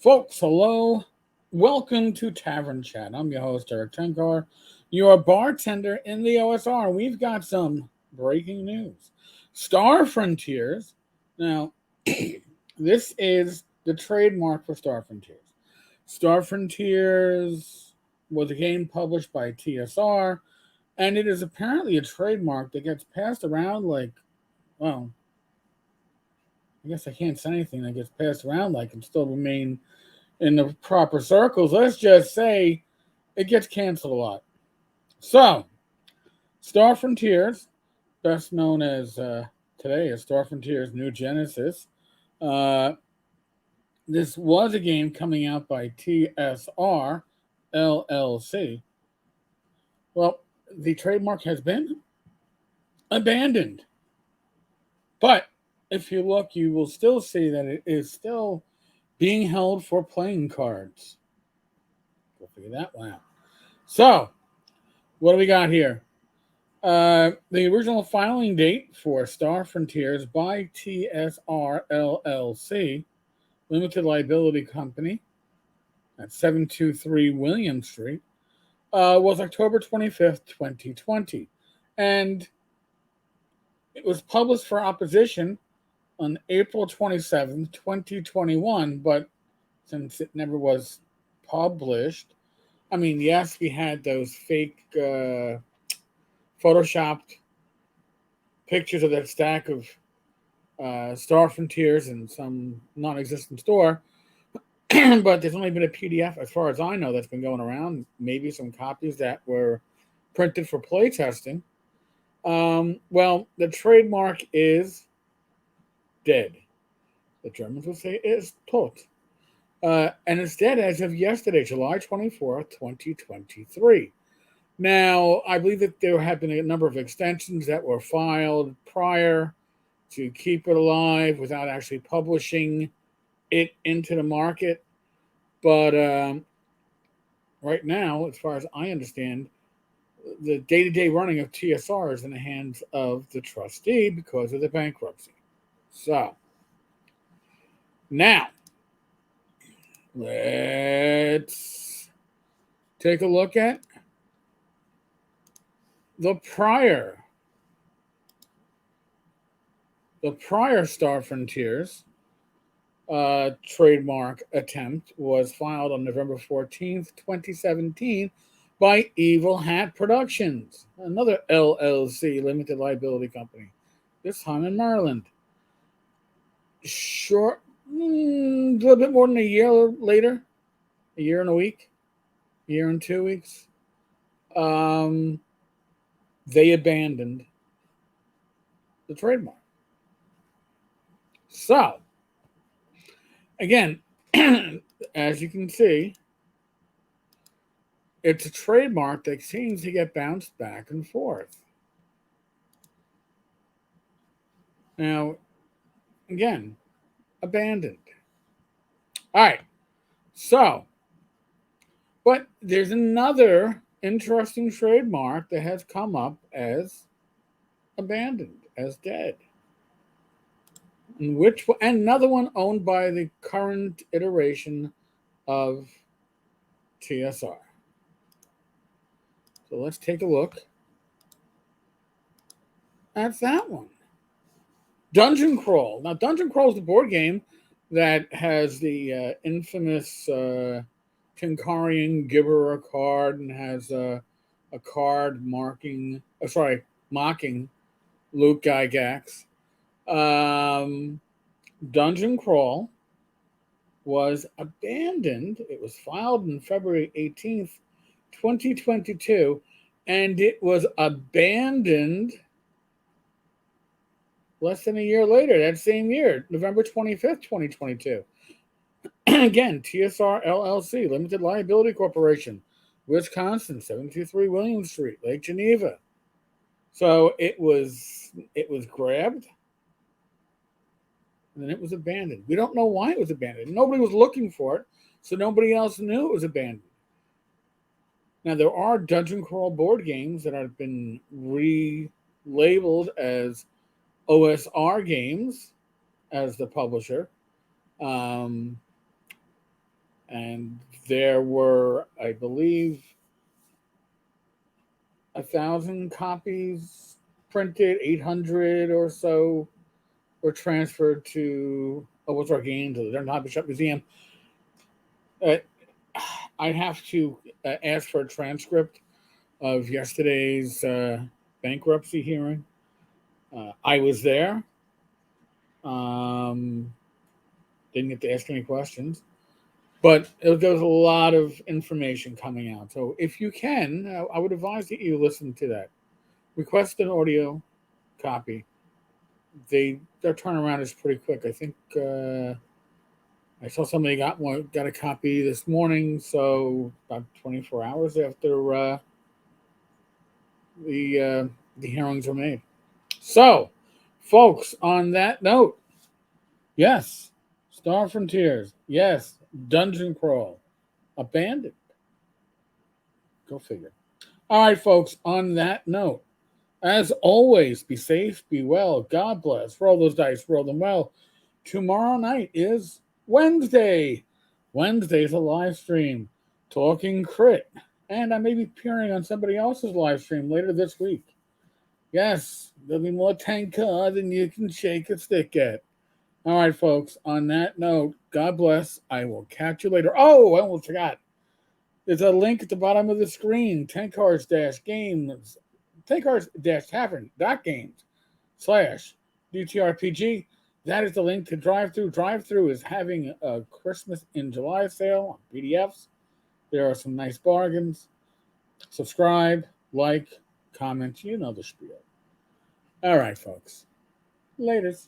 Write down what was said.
Folks, hello. Welcome to Tavern Chat. I'm your host, Eric Tenkar, your bartender in the OSR. We've got some breaking news. Star Frontiers. Now, this is the trademark for Star Frontiers. Star Frontiers was a game published by TSR, and it is apparently a trademark that gets passed around like, well, I guess I can't say anything that gets passed around like and still remain in the proper circles. Let's just say it gets canceled a lot. So, Star Frontiers, best known as today as Star Frontiers New Genesis, uh, this was a game coming out by TSR LLC. Well, the trademark has been abandoned. But if you look, you will still see that it is still being held for playing cards. Go figure that one out. So, what do we got here? The original filing date for Star Frontiers by TSR LLC, Limited Liability Company, at 723 William Street, was October 25th, 2020. And it was published for opposition on April 27th, 2021, but since it never was published, I mean, yes, we had those fake photoshopped pictures of that stack of Star Frontiers in some non-existent store, but there's only been a PDF, as far as I know, that's been going around. Maybe some copies that were printed for playtesting. Well, the trademark is dead. The Germans would say it is tot. And it's dead as of yesterday, July 24th, 2023. Now, I believe that there have been a number of extensions that were filed prior to keep it alive without actually publishing it into the market. But right now, as far as I understand, the day-to-day running of TSR is in the hands of the trustee because of the bankruptcy. So, now, let's take a look at the prior Star Frontiers trademark attempt was filed on November 14th, 2017 by Evil Hat Productions, another LLC, limited liability company, this time in Maryland. Short, a little bit more than a year later, a year and a week, a year and 2 weeks, they abandoned the trademark. So, again, as you can see, it's a trademark that seems to get bounced back and forth. Now, again, abandoned. All right. So, but there's another interesting trademark that has come up as abandoned, as dead. And another one owned by the current iteration of TSR. So let's take a look at that one. Dungeon Crawl. Now, Dungeon Crawl is the board game that has the infamous Tenkarian Gibber card and has a card mocking Luke Gygax. Dungeon Crawl was abandoned. It was filed on February 18th, 2022, and it was abandoned less than a year later, that same year, November 25th, 2022. Again, TSR LLC, Limited Liability Corporation, Wisconsin, 723 William Street, Lake Geneva. So it was grabbed, and then it was abandoned. We don't know why it was abandoned. Nobody was looking for it, so nobody else knew it was abandoned. Now, there are Dungeon Crawl board games that have been relabeled as OSR games as the publisher. and there were, I believe, 1,000 copies printed, 800 or so were transferred to what's our game to the Darn Hobby Shop Museum. Uh, I'd have to ask for a transcript of yesterday's bankruptcy hearing. I was there. Um, didn't get to ask any questions, but there was a lot of information coming out. So if you can, I would advise that you listen to that. Request an audio copy. Their turnaround is pretty quick. I think I saw somebody got a copy this morning, so about 24 hours after the uh, the hearings are made. So, folks, on that note, yes, Star Frontiers, yes, Dungeon Crawl, abandoned. Go figure. All right, folks, on that note, as always, be safe, be well, God bless. Roll those dice, roll them well. Tomorrow night is Wednesday. Wednesday's a live stream, Talking Crit. And I may be appearing on somebody else's live stream later this week. Yes, there'll be more Tenkar than you can shake a stick at. All right, folks, on that note, God bless. I will catch you later. Oh, I almost forgot. There's a link at the bottom of the screen, Tenkars-Games, Tenkars-Tavern.games/DTRPG. That is the link to Drive-Thru. Drive-Thru is having a Christmas in July sale on PDFs. There are some nice bargains. Subscribe, like, comment. You know the spiel. All right, folks. Laters.